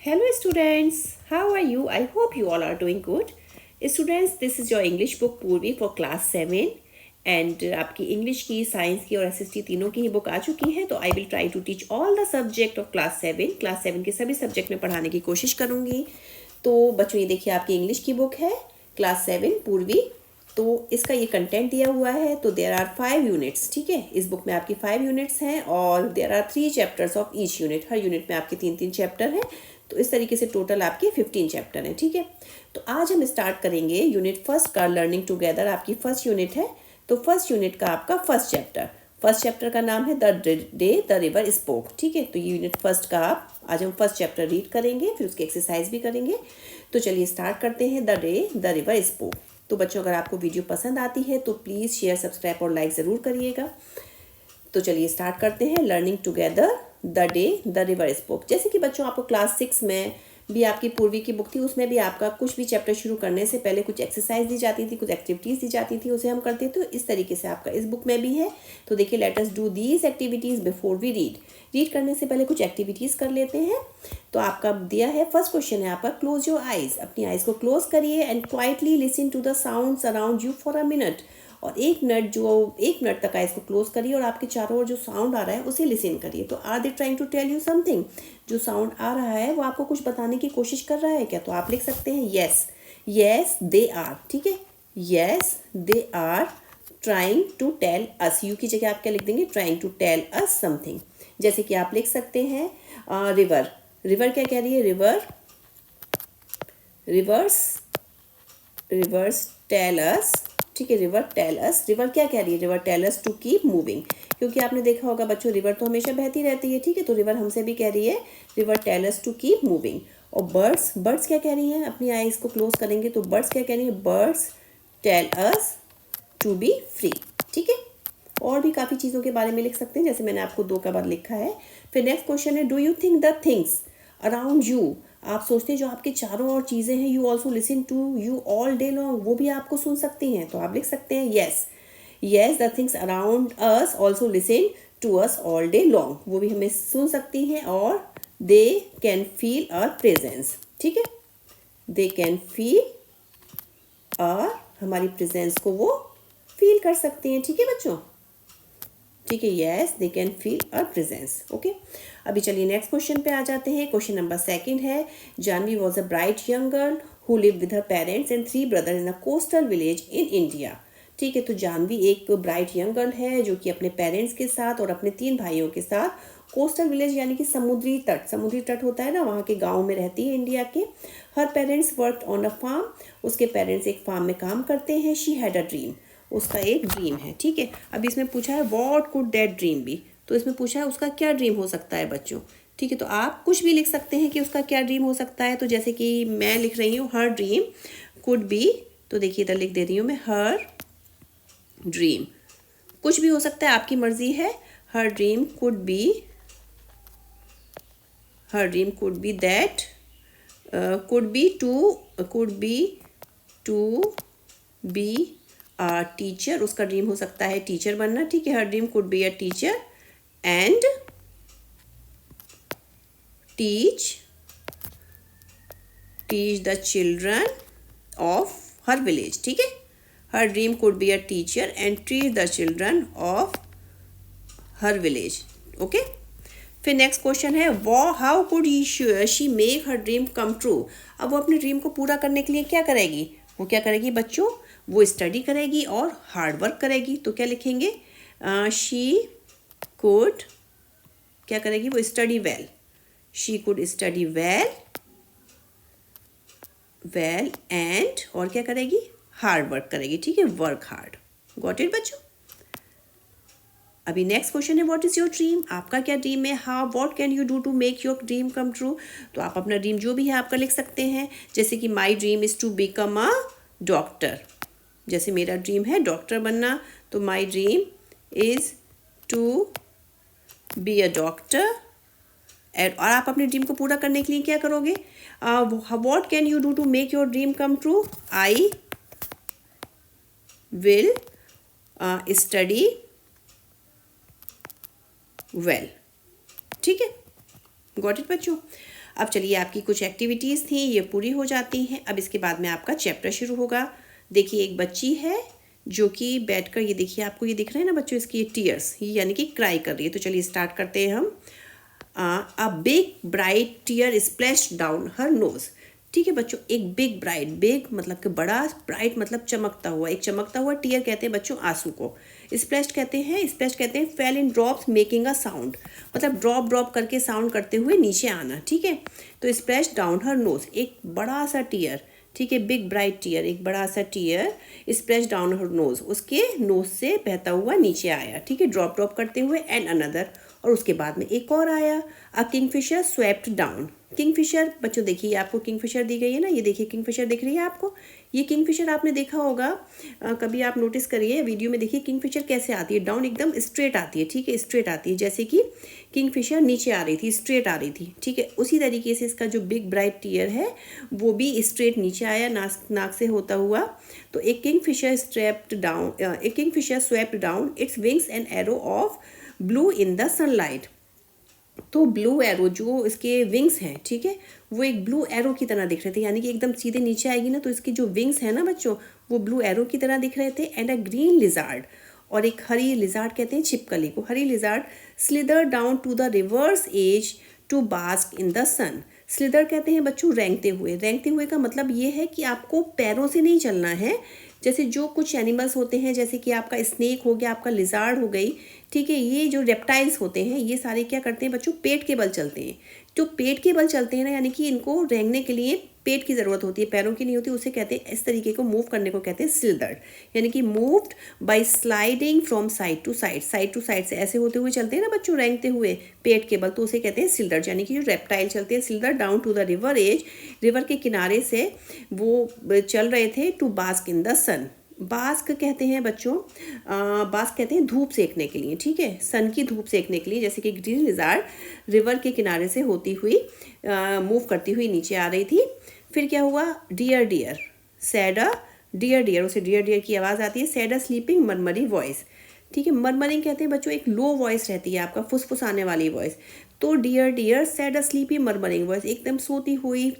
Hello students, how are you? I hope you all are doing good. Students, this is your English book Purvi for class 7 and आपकी English की science की और SST तीनों की ही book आ चुकी है। तो I will try to teach all the subject of class 7 के सभी सब्जेक्ट में पढ़ाने की कोशिश करूँगी। तो बच्चों ये देखिए आपकी इंग्लिश की बुक है क्लास 7 पूर्वी। तो इसका ये कंटेंट दिया हुआ है। तो देयर आर 5 यूनिट्स, ठीक है। इस बुक में आपकी 5 यूनिट्स हैं और there are 3 chapters of each unit. हर यूनिट में आपके 3-3 चैप्टर हैं। तो इस तरीके से टोटल आपके 15 चैप्टर हैं, ठीक है। तो आज हम स्टार्ट करेंगे यूनिट फर्स्ट का लर्निंग टुगेदर। आपकी फर्स्ट यूनिट है। तो फर्स्ट यूनिट का आपका फर्स्ट चैप्टर का नाम है the day the river spoke, ठीक है। तो ये यूनिट फर्स्ट का आज हम फर्स्ट चैप्टर रीड करेंगे, फिर उसकी एक्सरसाइज भी करेंगे। तो चलिए स्टार्ट करते हैं the day the river spoke. तो बच्चों अगर आपको वीडियो पसंद आती है तो प्लीज़ शेयर सब्सक्राइब और लाइक ज़रूर करिएगा। तो चलिए स्टार्ट करते हैं learning together the day the river spoke. जैसे कि बच्चों आपको क्लास 6 में भी आपकी पूर्वी की बुक थी, उसमें भी आपका कुछ भी चैप्टर शुरू करने से पहले कुछ एक्सरसाइज दी जाती थी, कुछ एक्टिविटीज़ दी जाती थी, उसे हम करते थे। तो इस तरीके से आपका इस बुक में भी है। तो देखिए let us do these activities before we read करने से पहले कुछ एक्टिविटीज़ कर लेते हैं। तो आपका दिया है फर्स्ट क्वेश्चन है आपका क्लोज योर आइज। अपनी आइज को क्लोज करिए and quietly listen to the sounds around you for a minute. और एक मिनट तक आइज को क्लोज करिए और आपके चारों ओर जो साउंड आ रहा है उसे लिसन करिए। तो are they trying to tell you something? जो साउंड आ रहा है वो आपको कुछ बताने की कोशिश कर रहा है क्या? तो आप लिख सकते हैं यस दे आर, ठीक है। Yes they are trying to tell us. You की जगह आप क्या लिख देंगे? Trying to tell us something. जैसे कि आप लिख सकते हैं रिवर क्या कह रही है? रिवर्स टेल अस, ठीक है। रिवर टेल अस, रिवर क्या कह रही है? River tell us to keep moving. क्योंकि आपने देखा होगा बच्चों रिवर तो हमेशा बहती रहती है, ठीक है। तो रिवर हमसे भी कह रही है river tell us to keep moving. और बर्ड्स क्या कह रही हैं? अपनी आईज को क्लोज करेंगे तो बर्ड्स क्या कह रही है? Birds tell us to be free, ठीक है। और भी काफ़ी चीज़ों के बारे में लिख सकते हैं, जैसे मैंने आपको 2 का बार लिखा है। फिर नेक्स्ट क्वेश्चन है do you think the things around you. आप सोचते हैं जो आपके चारों ओर चीज़ें हैं, you also listen to you all day long, वो भी आपको सुन सकती हैं। तो आप लिख सकते हैं yes the things around us also listen to us all day long. वो भी हमें सुन सकती हैं और they can feel our presence, ठीक है। दे कैन फील आवर, हमारी प्रेजेंस को वो फील कर सकते हैं, ठीक है बच्चों। ठीक है, yes they can feel a presence. Okay, अभी चलिए नेक्स्ट क्वेश्चन पे आ जाते हैं। क्वेश्चन नंबर 2 है Janvi was a bright young girl who live with her parents and 3 brother in a coastal village in India. ठीक है, तो जानवी एक ब्राइट यंग गर्ल है जो कि अपने पेरेंट्स के साथ और अपने 3 भाइयों के साथ कोस्टल विलेज यानी कि समुद्री तट होता है ना, वहाँ के गाँव में रहती है इंडिया के। हर parents worked on a farm, उसके पेरेंट्स एक फार्म में काम करते हैं। शी हैड अ ड्रीम, उसका एक ड्रीम है, ठीक है। अब इसमें पूछा है what could that dream be. तो इसमें पूछा है उसका क्या ड्रीम हो सकता है बच्चों, ठीक है। तो आप कुछ भी लिख सकते हैं कि उसका क्या ड्रीम हो सकता है। तो जैसे कि मैं लिख रही हूँ हर ड्रीम कुड बी, तो देखिए इधर लिख दे रही हूँ मैं हर ड्रीम। कुछ भी हो सकता है, आपकी मर्जी है। Her dream could be that could be to be a teacher. उसका ड्रीम हो सकता है टीचर बनना, ठीक है। Her dream could be a teacher and teach the children of her village, ठीक है। Her dream could be a teacher and teach the children of her village. Okay, फिर नेक्स्ट क्वेश्चन है how could she make her dream come true. अब वो अपने dream को पूरा करने के लिए क्या करेगी? वो क्या करेगी बच्चों? वो स्टडी करेगी और हार्ड वर्क करेगी। तो क्या लिखेंगे? शी कुड क्या करेगी? वो study well. She could study well and और क्या करेगी? हार्ड वर्क करेगी, ठीक है। Work hard. गॉट इट बच्चों? अभी नेक्स्ट क्वेश्चन है व्हाट इज़ योर ड्रीम। आपका क्या ड्रीम है? How what can you do to make your dream come true. तो आप अपना ड्रीम जो भी है आपका लिख सकते हैं। जैसे कि my dream is to become a doctor. जैसे मेरा ड्रीम है डॉक्टर बनना, तो my dream is to be a doctor. और आप अपने ड्रीम को पूरा करने के लिए क्या करोगे? What can you do to make your dream come true? I will study well, ठीक है। गॉट इट बच्चों? अब चलिए, आपकी कुछ एक्टिविटीज़ थी ये पूरी हो जाती हैं। अब इसके बाद में आपका चैप्टर शुरू होगा। देखिए, एक बच्ची है जो कि बैठकर, ये देखिए आपको ये दिख रहा है ना बच्चों, इसकी टीयर्स, ये यानी कि क्राई कर रही है। तो चलिए स्टार्ट करते हैं हम। A big bright tear splashed down her nose. ठीक है बच्चों, एक बिग ब्राइट, बिग मतलब कि बड़ा, ब्राइट मतलब चमकता हुआ, एक चमकता हुआ, टीयर कहते हैं बच्चों आंसू को। स्प्लैश्ड कहते हैं fail in drops making a sound, मतलब ड्रॉप ड्रॉप करके साउंड करते हुए नीचे आना। ठीक है, तो स्प्लैश्ड डाउन हर नोज, एक बड़ा सा टीयर। ठीक है, बिग ब्राइट टीयर, एक बड़ा सा tear splash down her nose, उसके नोज से बहता हुआ नीचे आया। ठीक है, ड्रॉप ड्रॉप करते हुए। एंड अनदर, और उसके बाद में एक और आया। अ किंगफिशर स्वेप्ट डाउन। किंगफिशर बच्चों देखिए, आपको किंगफिशर दी गई है ना, ये देखिए किंगफिशर दिख रही है आपको। ये किंगफिशर आपने देखा होगा, कभी आप नोटिस करिए वीडियो में, देखिए किंगफिशर कैसे आती है, डाउन एकदम स्ट्रेट आती है। ठीक है, स्ट्रेट आती है, जैसे कि किंगफिशर नीचे आ रही थी, स्ट्रेट आ रही थी। ठीक है, उसी तरीके से इसका जो बिग ब्राइट टीयर है वो भी स्ट्रेट नीचे आया, नाक से होता हुआ। तो एक Kingfisher swept down its wings and arrow of blue in the sunlight. तो ब्लू एरो जो इसके विंग्स हैं, ठीक है, वो एक ब्लू एरो की तरह दिख रहे थे, यानी कि एकदम सीधे नीचे आएगी ना तो इसकी जो विंग्स हैं ना बच्चों, वो ब्लू एरो की तरह दिख रहे थे। एंड अ ग्रीन लिजार्ड, और एक हरी लिजार्ड कहते हैं छिपकली को, हरी lizard slither down to the river's edge to bask in the sun. Slither कहते हैं बच्चों रेंगते हुए। रेंगते हुए का मतलब ये है कि आपको पैरों से नहीं चलना है, जैसे जो कुछ एनिमल्स होते हैं, जैसे कि आपका स्नेक हो गया, आपका लिजार्ड हो गई। ठीक है, ये जो रेप्टाइल्स होते हैं ये सारे क्या करते हैं बच्चों, पेट के बल चलते हैं। जो पेट के बल चलते हैं ना, यानी कि इनको रेंगने के लिए पेट की ज़रूरत होती है, पैरों की नहीं होती, उसे कहते हैं, इस तरीके को मूव करने को कहते हैं स्लिदर्ड, यानी कि moved by sliding from side to side. Side to side से ऐसे होते हुए चलते हैं ना बच्चों, रेंगते हुए पेट के बल, तो उसे कहते हैं स्लिदर्ड। यानी कि जो रेप्टाइल चलते हैं slithered down to the river edge, river के किनारे से वो चल रहे थे, to bask in the sun. Bask कहते हैं बच्चों, बास्क कहते हैं धूप सेकने के लिए। ठीक है, सन की धूप सेकने के लिए, जैसे कि ग्रीन लिजार्ड रिवर के किनारे से होती हुई मूव करती हुई नीचे आ रही थी। फिर क्या हुआ, dear dear said a dear dear, उसे डियर डियर की आवाज़ आती है। Said a sleeping murmury voice. ठीक है, मरमरिंग कहते हैं बच्चों, एक लो वॉइस रहती है आपका, फुसफुसाने वाली वॉइस। तो डियर डियर सैड अ स्लीपी मरमरिंग वॉइस, एकदम सोती हुई,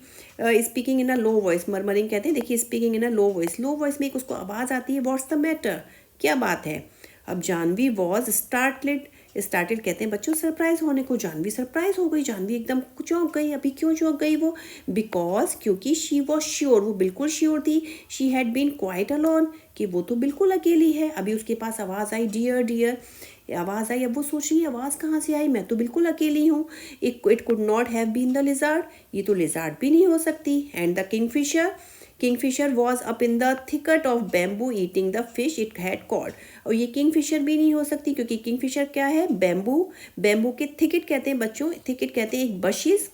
speaking in a low voice, murmuring कहते हैं। देखिए, speaking in a low voice, low voice में एक उसको आवाज़ आती है, व्हाट्स द मैटर, क्या बात है। अब जानवी वॉज स्टार्टलेड, स्टार्टेड कहते हैं बच्चों सरप्राइज होने को, जानवी सरप्राइज हो गई, जानवी एकदम चौंक गई। अभी क्यों चौंक गई वो, बिकॉज क्योंकि शी वॉज श्योर, वो बिल्कुल श्योर थी, she had been quite alone, कि वो तो बिल्कुल अकेली है। अभी उसके पास आवाज़ आई, डियर डियर आवाज़ आई, अब वो सोच रही है आवाज़ कहाँ से आई, मैं तो बिल्कुल अकेली हूँ। It could not have been the lizard, ये तो लिजार्ड भी नहीं हो सकती। And the kingfisher, kingfisher was up in the thicket of bamboo eating the fish it had caught. और ये किंगफिशर भी नहीं हो सकती, क्योंकि किंगफिशर क्या है, बैम्बू, बैम्बू के थिकट कहते हैं बच्चों, थिकट कहते हैं एक बशिस,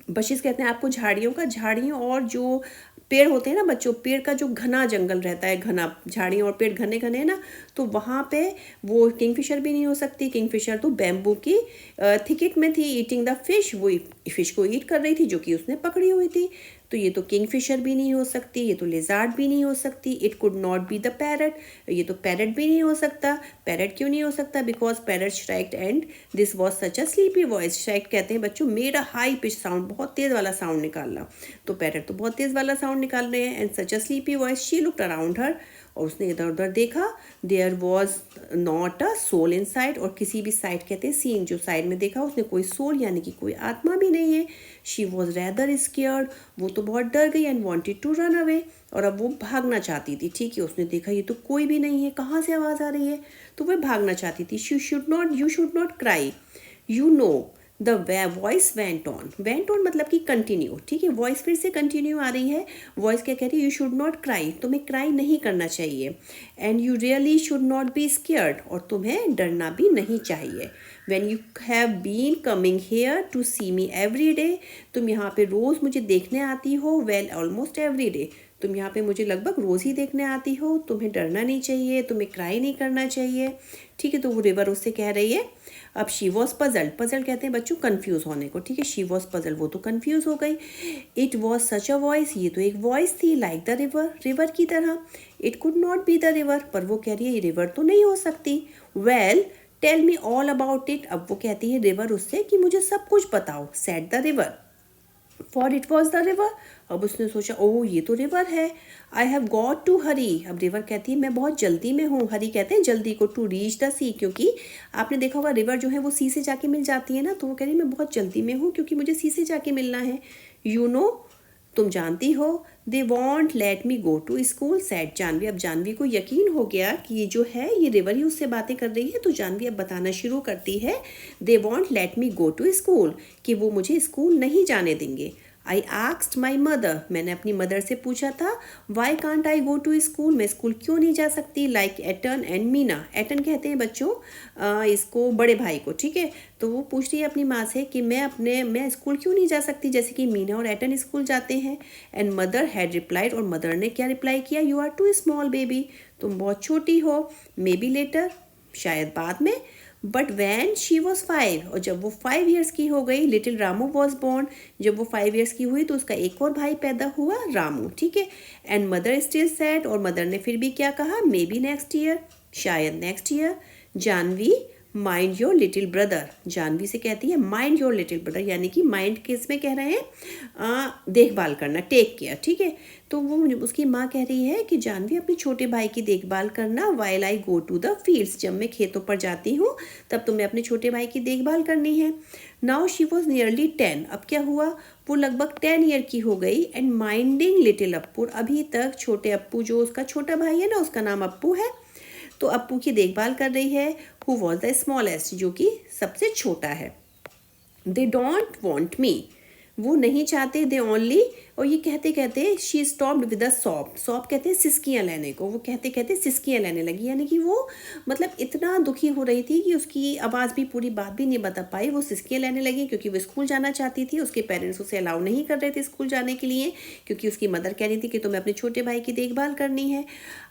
बशिस कहते हैं आपको झाड़ियों का, झाड़ियों और जो पेड़ होते हैं ना बच्चों, पेड़ का जो घना जंगल रहता है, घना झाड़ियों और पेड़ घने घने ना, तो वहाँ पे वो किंगफिशर भी नहीं हो सकती। किंगफिशर तो बैम्बू की थिकेट में थी, ईटिंग द फिश, वो फिश को ईट कर रही थी जो कि उसने पकड़ी हुई थी। तो ये तो किंगफिशर भी नहीं हो सकती, ये तो लिजार्ड भी नहीं हो सकती। It could not be the parrot, ये तो पैरट भी नहीं हो सकता। पैरट क्यों नहीं हो सकता, because parrot shrieked and this was such a sleepy voice. Shrieked कहते हैं बच्चों made a high pitch sound, बहुत तेज वाला साउंड निकालना, तो पैरट तो बहुत तेज वाला साउंड निकाल रहे हैं। And such a sleepy voice, she looked around her, और उसने इधर उधर देखा। There was not a soul in side, और किसी भी साइड कहते हैं सीन, जो साइड में देखा उसने कोई सोल यानी कि कोई आत्मा भी नहीं है। शी वॉज रैदर स्केयर्ड, वो तो बहुत डर गई। And wanted to run away, और अब वो भागना चाहती थी। ठीक है, उसने देखा ये तो कोई भी नहीं है, कहाँ से आवाज़ आ रही है, तो वह भागना चाहती थी। You should not cry, you know the voice went on, went on मतलब कि कंटिन्यू। ठीक है, वॉइस फिर से कंटिन्यू आ रही है। वॉइस क्या कह रही है, यू शुड नॉट क्राई, तुम्हें क्राई नहीं करना चाहिए। And you really should not be scared, और तुम्हें डरना भी नहीं चाहिए। When you have been coming here to see me every day, तुम यहाँ पे रोज़ मुझे देखने आती हो, well almost every day, तुम यहाँ पे मुझे लगभग रोज़ ही देखने आती हो, तुम्हें डरना नहीं चाहिए, तुम्हें क्राई नहीं करना चाहिए। ठीक है, तो वो रिवर उससे कह रही है। अब शी वॉज पजल्ड, पजल कहते हैं बच्चों कन्फ्यूज़ होने को। ठीक है, शी वॉज पजल, वो तो कन्फ्यूज़ हो गई। It was such a voice, ये तो एक वॉइस थी, लाइक द रिवर, रिवर की तरह। It could not be the river, पर वो कह रही है ये रिवर तो नहीं हो सकती। Well tell me all about it, अब वो कहती है रिवर उससे कि मुझे सब कुछ बताओ। Said the river, for it was the river. अब उसने सोचा ओह ये तो रिवर है। आई हैव गॉट टू हरी। अब रिवर कहती है मैं बहुत जल्दी में हूँ। हरी कहते हैं जल्दी को, टू रीच द सी, क्योंकि आपने देखा होगा रिवर जो है वो सी से जाके मिल जाती है ना, तो वो कह रही मैं बहुत जल्दी में हूँ क्योंकि मुझे सी से जाके मिलना है। यू नो, तुम जानती हो, they won't let me go to school said Janvi. अब जानवी को यकीन हो गया कि ये जो है ये रिवर ही उससे बातें कर रही है, तो जानवी अब बताना शुरू करती है they won't let me go to school, कि वो मुझे स्कूल नहीं जाने देंगे। आई आस्क्ड माई मदर, मैंने अपनी मदर से पूछा था why can't I go to school, मैं स्कूल क्यों नहीं जा सकती, like Eton and Meena. Etan कहते हैं बच्चों इसको बड़े भाई को, ठीक है। तो वो पूछ रही है अपनी माँ से कि मैं स्कूल क्यों नहीं जा सकती जैसे कि मीना और एटन स्कूल जाते हैं। एंड मदर हैड रिप्लाइड, और मदर ने क्या रिप्लाई किया, you are too small baby, तुम बहुत छोटी हो, मे बी लेटर, शायद बाद में। बट वैन शी वॉज 5, और जब वो 5 ईयर्स की हो गई, लिटिल रामू वॉज बोर्न, जब वो 5 ईयर्स की हुई तो उसका एक और भाई पैदा हुआ, रामू, ठीक है। एंड मदर स्टिल सैड, और मदर ने फिर भी क्या कहा, मे बी नेक्स्ट ईयर, शायद next year. Janvi mind your little brother, Janvi से कहती है माइंड योर लिटिल ब्रदर, यानी कि माइंड किस में कह रहे हैं, देखभाल करना, टेक केयर, ठीक है। तो वो उसकी माँ कह रही है कि जानवी अपने छोटे भाई की देखभाल करना, while I go to the fields, जब मैं खेतों पर जाती हूँ तब तुम्हें अपने छोटे भाई की देखभाल करनी है। नाउ शी वॉज नियरली 10, अब क्या हुआ, वो लगभग 10 ईयर की हो गई। एंड माइंडिंग लिटिल अप्पू, अभी तक छोटे अप्पू, जो उसका छोटा भाई है ना उसका नाम अप्पू है, तो अप्पू की देखभाल कर रही है। हु वॉज द स्मॉलेस्ट, जो कि सबसे छोटा है। दे डोंट वॉन्ट मी, वो नहीं चाहते, दे ओनली, और ये कहते कहते she stopped with a sob, sob कहते हैं सिसकियाँ लेने को, वो कहते कहते सिसकियाँ लेने लगी, यानी कि वो मतलब इतना दुखी हो रही थी कि उसकी आवाज़ भी पूरी बात भी नहीं बता पाई, वो सिसकियाँ लेने लगी क्योंकि वो स्कूल जाना चाहती थी। उसके पेरेंट्स उसे अलाउ नहीं कर रहे थे स्कूल जाने के लिए, क्योंकि उसकी मदर कह रही थी कि तुम्हें अपने छोटे भाई की देखभाल करनी है।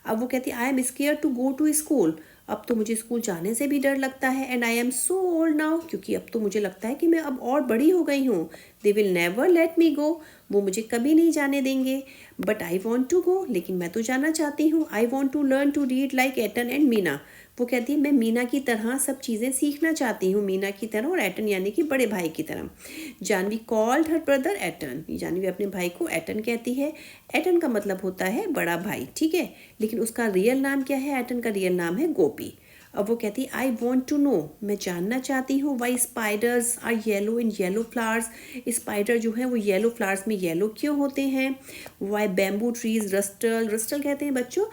अब वो कहती I am scared to go to school, अब तो मुझे स्कूल जाने से भी डर लगता है। And I am so old now, क्योंकि अब तो मुझे लगता है कि मैं अब और बड़ी हो गई हूँ। They will never let me go, वो मुझे कभी नहीं जाने देंगे। But I want to go, लेकिन मैं तो जाना चाहती हूँ। I want to learn to read like Eton and Meena, वो कहती है मैं मीना की तरह सब चीज़ें सीखना चाहती हूँ, मीना की तरह और एटन यानी कि बड़े भाई की तरह। Janvi called her brother Etan, Janvi अपने भाई को एटन कहती है। एटन का मतलब होता है बड़ा भाई, ठीक है, लेकिन उसका रियल नाम क्या है, एटन का रियल नाम है गोपी। अब वो कहती आई वॉन्ट टू नो, मैं जानना चाहती हूँ, why spiders are yellow in yellow flowers, spider जो है वो येलो फ्लावर्स में येलो क्यों होते हैं। वाई बैम्बू ट्रीज रस्टल, रस्टल कहते हैं बच्चों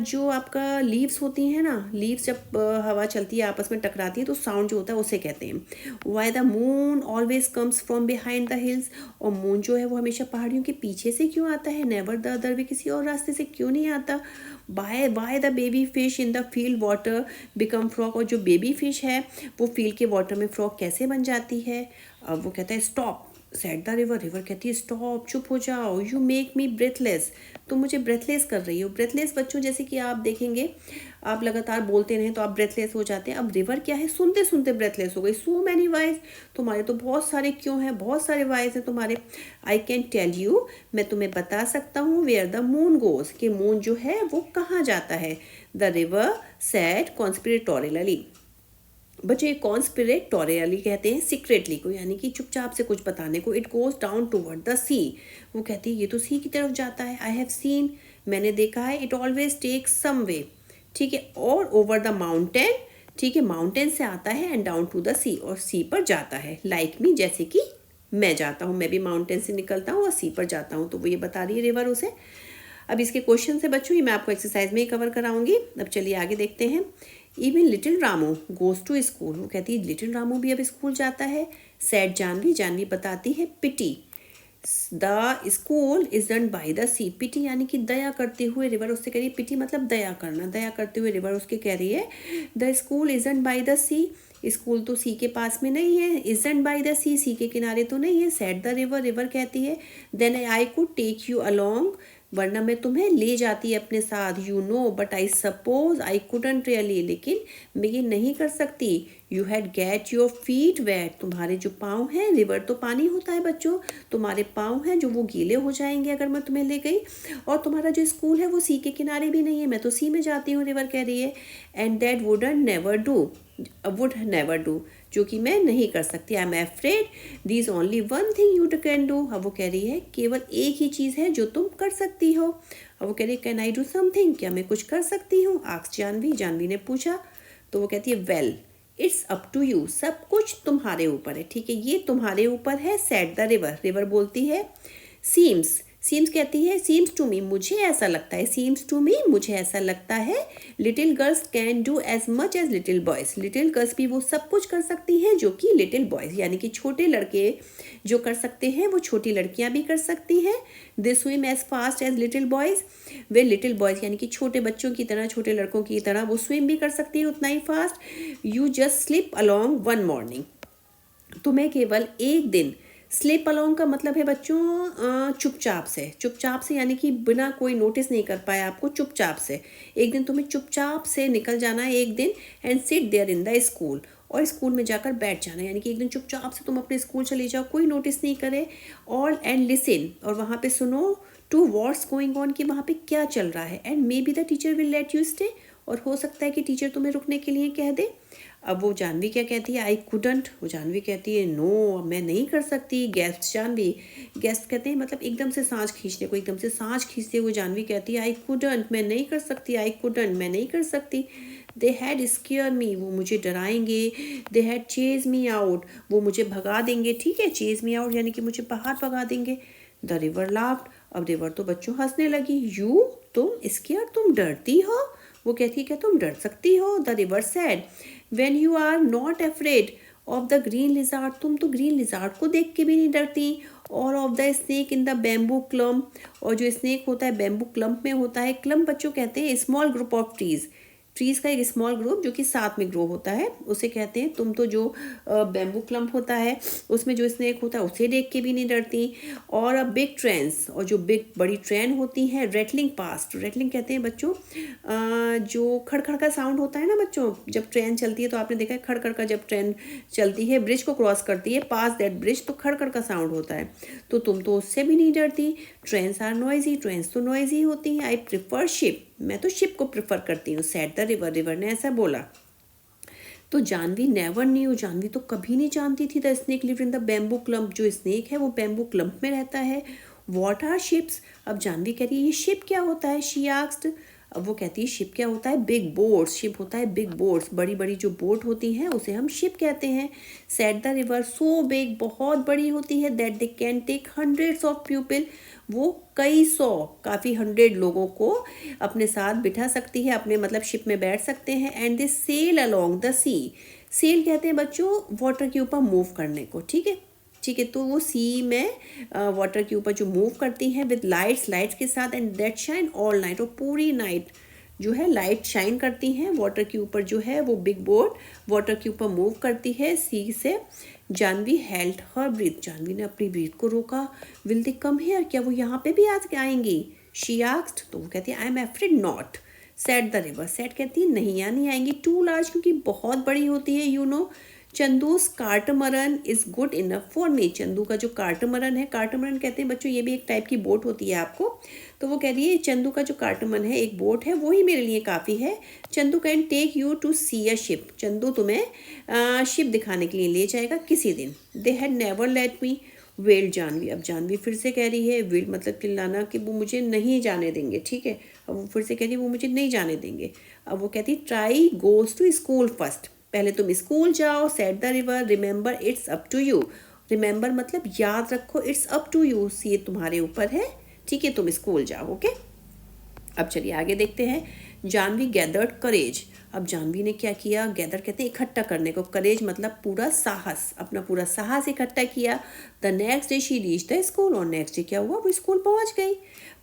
जो आपका लीव्स होती हैं ना, लीव्स जब हवा चलती है आपस में टकराती है तो साउंड जो होता है उसे कहते हैं। Why the moon always comes from behind the hills, और मून जो है वो हमेशा पहाड़ियों के पीछे से क्यों आता है, नेवर द अदर वे, किसी और रास्ते से क्यों नहीं आता। By the baby fish in the field water become frog, और जो बेबी फिश है वो फील्ड के वाटर में फ्रॉग कैसे बन जाती है। अब वो कहता है stop said the river, river कहती है स्टॉप, चुप हो जाओ, यू मेक मी ब्रेथलेस, तुम मुझे ब्रेथलेस कर रही हो। ब्रेथलेस बच्चों जैसे कि आप देखेंगे आप लगातार बोलते रहें तो आप ब्रेथलेस हो जाते हैं। अब रिवर क्या है, सुनते सुनते ब्रेथलेस हो गई। सो मैनी वाइज, तुम्हारे तो बहुत सारे क्यों हैं, बहुत सारे वाइज हैं तुम्हारे। आई कैन टेल यू, मैं तुम्हें बता सकता हूँ, वेयर द मून गोज, कि मून जो है वो कहाँ जाता है। द रिवर सेड कॉन्स्पिरेटोरियली, बच्चे कॉन्स्पिरेटोरियली कहते हैं सीक्रेटली को, यानी कि चुपचाप से कुछ बताने को। It goes down toward the sea, वो कहती है ये तो सी की तरफ जाता है। आई हैव सीन, मैंने देखा है। इट ऑलवेज टेक सम वे, ठीक है, और ओवर द माउंटेन, ठीक है, माउंटेन से आता है, एंड डाउन टू द सी, और सी पर जाता है। लाइक मी, जैसे कि मैं जाता हूँ, मैं भी माउंटेन से निकलता हूँ और सी पर जाता हूँ, तो वो ये बता रही है रिवर उसे। अब इसके क्वेश्चन से बच्चों ये मैं आपको एक्सरसाइज में ही कवर कराऊंगी। अब चलिए आगे देखते हैं। Even little Ramu goes to school, वो कहती है लिटिल रामू भी अब स्कूल जाता है। सैड जानवी, जानवी बताती है pity the school is run by the sea, pity यानी कि दया करते हुए रिवर उससे कह रही है, पिटी मतलब दया करना, दया करते हुए रिवर उसके कह रही है the school is run by the sea, school तो सी के पास में नहीं है। Is run by the sea, sea के किनारे तो नहीं है। सैड द रिवर, रिवर कहती है then I could take you along, वरना मैं तुम्हें ले जाती अपने साथ। You know but I suppose I couldn't really, लेकिन मैं ये नहीं कर सकती। You had get your feet wet, तुम्हारे जो पाँव हैं, रिवर तो पानी होता है बच्चों, तुम्हारे पाँव हैं जो वो गीले हो जाएंगे अगर मैं तुम्हें ले गई। और तुम्हारा जो स्कूल है वो सी के किनारे भी नहीं है, मैं तो सी में जाती हूँ, रिवर कह रही है। And that wouldn't never do, would never do, जो कि मैं नहीं कर सकती। I am afraid the is only one thing you can do. अब वो कह रही है केवल एक ही चीज़ है जो तुम कर सकती हो। अब वो कह रही है कैन आई डू समथिंग, क्या मैं कुछ कर सकती हूँ, आस्क्ड जानवी, जानवी ने पूछा। तो वो कहती है well it's up to you, सब कुछ तुम्हारे ऊपर है, ठीक है, ये तुम्हारे ऊपर है। सेड द रिवर, रिवर बोलती है सीम्स, सीम्स कहती है सीम्स टू मी, मुझे ऐसा लगता है, सीम्स टू मी, मुझे ऐसा लगता है। Little girls can do as much as little boys, little girls भी वो सब कुछ कर सकती हैं जो कि लिटिल बॉयज़ यानी कि छोटे लड़के जो कर सकते हैं वो छोटी लड़कियां भी कर सकती हैं। They swim as fast as little boys, वे लिटिल बॉयज़ यानी कि छोटे बच्चों की तरह, छोटे लड़कों की तरह वो स्विम भी कर सकती है उतना ही fast. You just slip along one morning, तुम्हें केवल एक दिन, स्लिप अलोंग का मतलब है बच्चों चुपचाप से, चुपचाप से यानी कि बिना कोई नोटिस नहीं कर पाया आपको, चुपचाप से एक दिन तुम्हें चुपचाप से निकल जाना है एक दिन। And sit there in the school, और स्कूल में जाकर बैठ जाना है, यानी कि एक दिन चुपचाप से तुम अपने स्कूल चले जाओ, कोई नोटिस नहीं करे। ऑल एंड लिसन, और वहाँ पे सुनो, टू व्हाट्स गोइंग ऑन, कि वहाँ पे क्या चल रहा है। And may be the teacher will let you stay, और हो सकता है कि टीचर तुम्हें रुकने के लिए कह दे। अब वो जानवी क्या कहती है, आई कुडंट, वो जानवी कहती है नो मैं नहीं कर सकती। गेस्ट जानवी, गेस्ट कहते हैं मतलब एकदम से सांस खींचने को, एकदम से सांस खींचते हुए जानवी कहती है आई कुडंट, मैं नहीं कर सकती, आई कुडंट, मैं नहीं कर सकती। दे हैड स्केयर मी, वो मुझे डराएंगे। They had chase me out, वो मुझे भगा देंगे, ठीक है, चेज मी आउट यानी कि मुझे बाहर भगा देंगे। द रिवर लाफ्ड, अब रिवर तो बच्चों हंसने लगी। यू, तुम स्केयर, तुम डरती हो, वो कहती है क्या तुम डर सकती हो। The river said when you are not afraid of the green lizard, तुम तो ग्रीन लिजार्ड को देख के भी नहीं डरती। और of the snake in the bamboo clump, और जो स्नेक होता है बैम्बू क्लम्प में होता है। क्लम्प बच्चों कहते हैं small group of trees, trees का एक स्मॉल ग्रुप जो कि साथ में ग्रो होता है उसे कहते हैं। तुम तो जो बैम्बू क्लम्प होता है उसमें जो स्नेक होता है उसे देख के भी नहीं डरती। और बिग ट्रेन्स, और जो बिग बड़ी ट्रेन होती है। रेटलिंग पास्ट, रेटलिंग कहते हैं बच्चों जो खड़खड़ का साउंड होता है ना बच्चों, जब ट्रेन चलती है तो आपने देखा है खड़खड़ का, जब ट्रेन चलती है ब्रिज को क्रॉस करती है, पास दैट ब्रिज, तो खड़खड़ का साउंड होता है। तो तुम तो उससे भी नहीं डरती। ट्रेन्स आर नॉइजी, ट्रेन्स तो नॉइजी होती हैं। आई प्रिफर शिप, मैं तो शिप को प्रेफर करती हूँ। सेड द रिवर, रिवर ने ऐसा बोला। तो जानवी नेवर न्यू, जानवी तो कभी नहीं जानती थी the snake live in the bamboo clump, जो स्नेक है वो बैम्बू क्लम्प में रहता है। वॉट आर शिप्स, अब जानवी कह रही है ये शिप क्या होता है, शी आस्क्ड। अब वो कहती है शिप क्या होता है, बिग बोट्स, शिप होता है बिग बोट्स, बड़ी बड़ी जो बोट होती हैं उसे हम शिप कहते हैं। Said the river so big, बहुत बड़ी होती है, that they can take hundreds of people, वो कई सौ, काफ़ी 100 लोगों को अपने साथ बिठा सकती है, अपने मतलब शिप में बैठ सकते हैं। And they sail along the sea, sail कहते हैं बच्चों वाटर के ऊपर मूव करने को, ठीक है, ठीक है। तो वो सी में वाटर के ऊपर जो मूव करती हैं विद लाइट्स, लाइट्स के साथ। And that shine all night, और पूरी नाइट जो है लाइट शाइन करती हैं वाटर के ऊपर, जो है वो बिग बोट वाटर के ऊपर मूव करती है सी से। Janvi held her breath, Janvi ने अपनी ब्रीथ को रोका। विल दे कम हियर, क्या वो यहाँ पे भी आज आएंगी, शी आस्क्ड। तो वो कहती है I am afraid not. Said the river, said कहती है नहीं यहाँ नहीं आएंगी, टू लार्ज, क्योंकि बहुत बड़ी होती है, you know. Chandu's catamaran is good enough for me, Chandu का जो कार्टमरन है, कार्टमरन कहते हैं बच्चों ये भी एक टाइप की बोट होती है आपको। तो वो कह रही है चंदू का जो कार्टमरन है एक बोट है, वो ही मेरे लिए काफ़ी है। Chandu can take you to see a ship, Chandu तुम्हें शिप दिखाने के लिए ले जाएगा किसी दिन। They had never let me, well Janvi, अब जानवी फिर से कह रही है, वेल मतलब चिल्लाना, कि वो मुझे नहीं जाने देंगे, ठीक है। अब वो फिर से कह रही है वो मुझे नहीं जाने देंगे। अब वो कहती try goes to school first, पहले तुम स्कूल जाओ। Said the river remember it's up to you, remember मतलब याद रखो, इट्स अप टू यू, ये तुम्हारे ऊपर है, ठीक है, तुम स्कूल जाओ, ओके। अब चलिए आगे देखते हैं। जानवी गैदर्ड करेज, अब जानवी ने क्या किया, गैदर कहते हैं इकट्ठा करने को, करेज मतलब पूरा साहस, अपना पूरा साहस इकट्ठा किया। The next day she reach the school, और नेक्स्ट डे क्या हुआ, वो स्कूल पहुंच गई।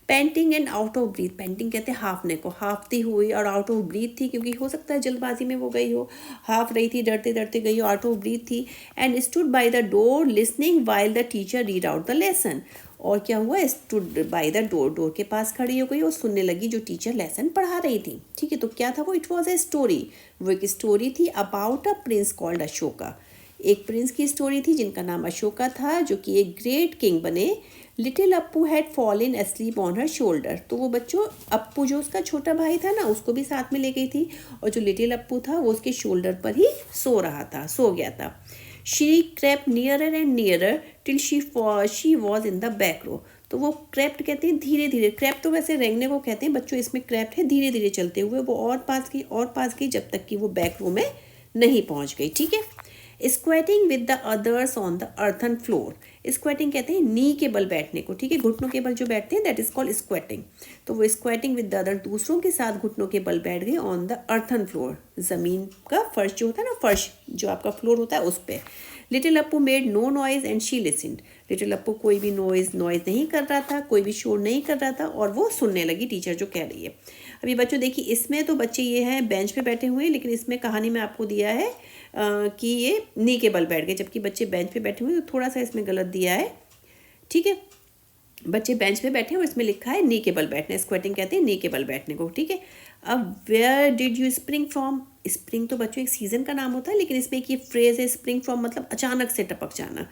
Painting and out of breath, painting कहते हैं हाफने को, हाफती हुई, और आउट ऑफ ब्रीथ थी क्योंकि हो सकता है जल्दबाजी में वो गई हो, हाफ रही थी, डरते डरते गई हो, आउट ऑफ ब्रीथ थी। And stood by the door listening while the teacher read out the lesson, और क्या हुआ, stood by the door, door के पास खड़ी हो गई और सुनने लगी जो टीचर लेसन पढ़ा रही थी। ठीक है, तो क्या था वो, इट वॉज ए स्टोरी, वो एक स्टोरी थी about a prince called Ashoka, एक प्रिंस की स्टोरी थी जिनका नाम अशोका था, जो कि एक ग्रेट किंग बने। Little Appu had fallen asleep on her shoulder, तो वो बच्चों, अप्पू जो उसका छोटा भाई था ना, उसको भी साथ में ले गई थी, और जो लिटिल अप्पू था वो उसके शोल्डर पर ही सो रहा था, सो गया था। She crept nearer and nearer till she was in the back row, तो वो क्रेप्ट कहते हैं धीरे धीरे, क्रेप्ट तो वैसे रेंगने को कहते हैं बच्चों, इसमें क्रेप्ट है धीरे धीरे चलते हुए, वो और पास गई जब तक कि वो बैक रो में नहीं पहुंच गई। ठीक है, squatting with the others on the earthen floor, squatting कहते हैं नी के बल बैठने को, ठीक है, घुटनों के बल जो बैठते हैं दैट इज कॉल्ड स्क्वेटिंग, तो वो स्क्वेटिंग विद द अदर, दूसरों के साथ घुटनों के बल बैठ गए ऑन द अर्थन फ्लोर, जमीन का फर्श जो होता है ना, फर्श जो आपका फ्लोर होता है उस पर। Little Appu made no noise and she listened, little Appu कोई भी नॉइज नहीं कर रहा था, कोई भी शोर नहीं कर रहा था, और वो सुनने लगी टीचर जो कह रही है। अभी बच्चों देखिए, इसमें तो बच्चे ये हैं बेंच पे बैठे हुए हैं, लेकिन इसमें कहानी में आपको दिया है कि ये नी के बल बैठ गए, जबकि बच्चे बेंच पे बैठे हुए हैं, तो थोड़ा सा इसमें गलत दिया है। ठीक है, बच्चे बेंच पे बैठे हैं और इसमें लिखा है नी के बल बैठना, स्क्वेटिंग कहते हैं नी के बल बैठने को। ठीक है, अब where did you spring from, spring तो बच्चों एक सीजन का नाम होता है, लेकिन इसमें एक ये फ्रेज है स्प्रिंग फ्रॉम, मतलब अचानक से टपक जाना।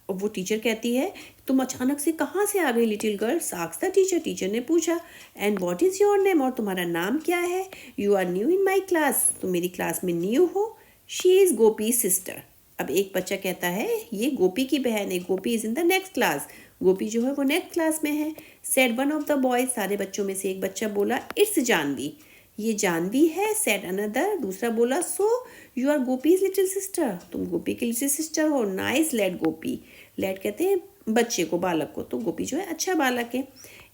और वो टीचर कहती है तुम अचानक से कहाँ से आ गई little girl, asked the teacher, teacher ने पूछा। And what is your name, और तुम्हारा नाम क्या है। You are new in my class, तुम मेरी क्लास में न्यू हो। शी इज़ गोपी सिस्टर, अब एक बच्चा कहता है ये गोपी की बहन है, Gopi is in the next class, Gopi जो है वो नेक्स्ट क्लास में है। Said one of the boys, सारे बच्चों में से एक बच्चा बोला, इट्स जानवी, ये जानवी है। सेड अनदर, दूसरा बोला, so you are Gopi's little sister, तुम गोपी की लिटिल सिस्टर हो। नाइस लेड गोपी, लेड कहते हैं बच्चे को, बालक को, तो गोपी जो है अच्छा बालक है।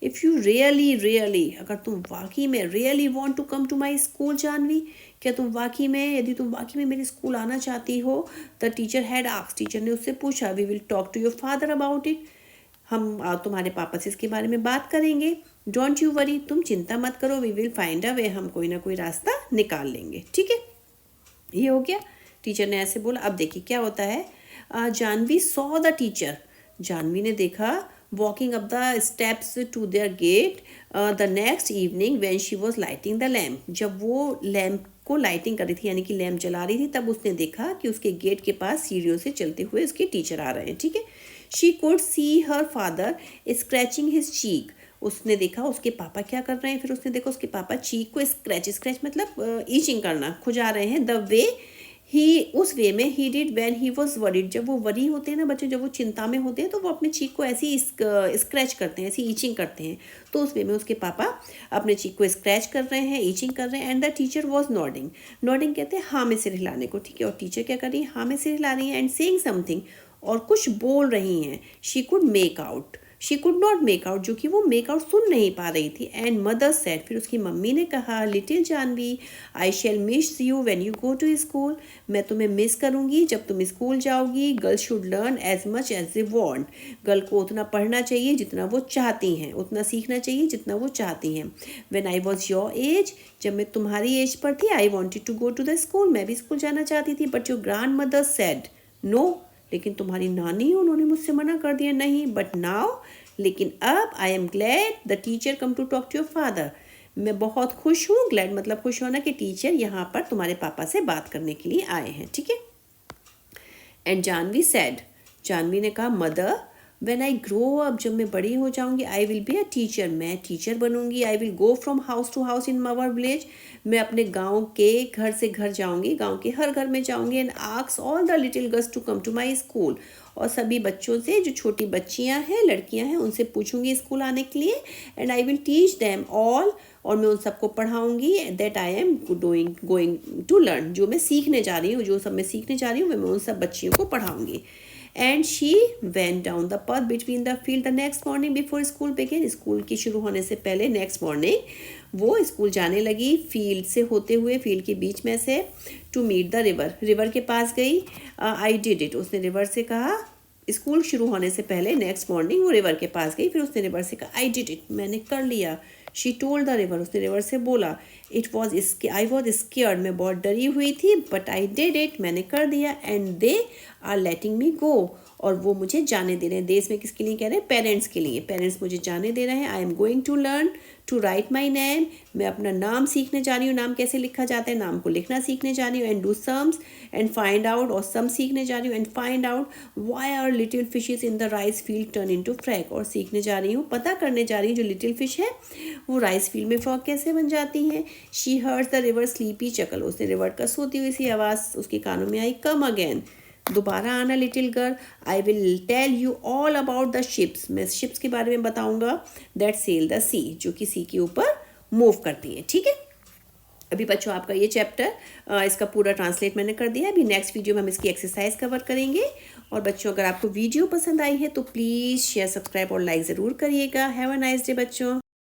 इफ़ यू रियली, अगर तुम वाकई में really want to come to my school Janvi, क्या तुम वाकई में, यदि तुम वाकई में मेरे स्कूल आना चाहती हो। The teacher had asked, teacher ने उससे पूछा, we will talk to your father about it, हम तुम्हारे पापा से इसके बारे में बात करेंगे। डोंट यू वरी, तुम चिंता मत करो, वी विल फाइंड अ वे, हम कोई ना कोई रास्ता निकाल लेंगे। ठीक है, ये हो गया, टीचर ने ऐसे बोला। अब देखिए क्या होता है, Janvi saw the teacher, Janvi ने देखा, walking up the steps to their gate the next evening when she was lighting the lamp, जब वो लैम्प को लाइटिंग कर रही थी, यानी कि लैम्प जला रही थी, तब उसने देखा कि उसके गेट के पास सीढ़ियों से चलते हुए उसके टीचर आ रहे हैं। ठीक है, she could see her father scratching his cheek, उसने देखा उसके पापा क्या कर रहे हैं, फिर उसने देखा उसके पापा चीक को स्क्रैच मतलब ईचिंग करना, खुजा रहे हैं। द वे ही, उस वे में, he did when he was worried, जब वो वरी होते हैं ना बच्चे, जब वो चिंता में होते हैं तो वो अपने चीक को ऐसे ही स्क्रैच करते हैं, ऐसी ईचिंग करते हैं, तो उस वे में उसके पापा अपने चीक को स्क्रैच कर रहे हैं, ईचिंग कर रहे हैं। And the teacher was nodding, nodding कहते हैं हाँ में सिर हिलाने को। ठीक है, और टीचर क्या कर रही है, हाँ में सिर हिला रही है। एंड सेइंग समथिंग, और कुछ बोल रही हैं। She could make out, she could not make out, जो कि वो मेक आउट सुन नहीं पा रही थी। एंड मदर सेड, फिर उसकी मम्मी ने कहा, little Janvi, I shall miss you when you go to school, मैं तुम्हें मिस करूँगी जब तुम स्कूल जाओगी। Girl should learn as much as they want, girl को उतना पढ़ना चाहिए जितना वो चाहती हैं, उतना सीखना चाहिए जितना वो चाहती हैं। When I was your age, जब मैं तुम्हारी एज पर थी, I wanted to go to the school, मैं भी स्कूल जाना चाहती थी। But your grandmother said no, लेकिन तुम्हारी नानी, उन्होंने मुझसे मना कर दिया, नहीं। बट नाउ, लेकिन अब, I am glad the teacher come to talk to your father, मैं बहुत खुश हूँ, ग्लैड मतलब खुश होना, कि टीचर यहाँ पर तुम्हारे पापा से बात करने के लिए आए हैं। ठीक है, एंड जानवी सेड, जानवी ने कहा, mother when I grow up, जब मैं बड़ी हो जाऊंगी, I will be a teacher, मैं टीचर बनूंगी। I will go from house to house in our village, मैं अपने गांव के घर से घर जाऊंगी, गांव के हर घर में जाऊंगी। And ask all the little girls to come to my school, और सभी बच्चों से, जो छोटी बच्चियां हैं, लड़कियां हैं, उनसे पूछूंगी स्कूल आने के लिए। And I will teach them all, और मैं उन सबको पढ़ाऊंगी, that I am going to learn, जो मैं सीखने जा रही हूँ, जो सब मैं सीखने जा रही हूँ, मैं उन सब बच्चियों को पढ़ाऊंगी। And she went down the path between the field the next morning before school began, school की शुरू होने से पहले नेक्स्ट मॉर्निंग वो स्कूल जाने लगी, फील्ड से होते हुए, फील्ड के बीच में से, to meet the river, river के पास गई। आई डिड इट, उसने रिवर से कहा, स्कूल शुरू होने से पहले नेक्स्ट मॉर्निंग वो रिवर के पास गई, फिर उसने रिवर से कहा आई डिड इट, मैंने कर लिया। शी टोल्ड द रिवर, उसने रिवर से बोला it was I was scared, मैं बहुत डरी हुई थी, बट आई डिड इट, मैंने कर दिया, एंड दे आर लेटिंग मी गो, और वो मुझे जाने दे रहे हैं। देश में किसके लिए कह रहे हैं? पेरेंट्स के लिए। पेरेंट्स मुझे जाने दे रहे हैं। I am going to learn to write my name, मैं अपना नाम सीखने जा रही हूँ, नाम कैसे लिखा जाता है, नाम को लिखना सीखने जा रही हूँ। And do sums and find out, और सम सीखने जा रही हूँ। And find out why are little fishes in the rice field turn into frog, और सीखने जा रही हूँ, पता करने जा रही हूँ जो लिटिल फिश है वो राइस फील्ड में फ्रॉग कैसे बन जाती हैं। She heard the river sleepy chuckle, उसने रिवर का सोती हुई सी आवाज़ उसके कानों में आई। कम अगेन, दोबारा आना little girl, I will tell you all about the ships, मैं शिप्स के बारे में बताऊंगा, दैट सेल द सी, जो कि सी के ऊपर मूव करती हैं। ठीक है, अभी बच्चों आपका ये चैप्टर इसका पूरा ट्रांसलेट मैंने कर दिया है। अभी नेक्स्ट वीडियो में हम इसकी एक्सरसाइज कवर करेंगे। और बच्चों अगर आपको वीडियो पसंद आई है तो प्लीज़ शेयर, सब्सक्राइब और लाइक ज़रूर करिएगा। हैव अ नाइस डे बच्चों।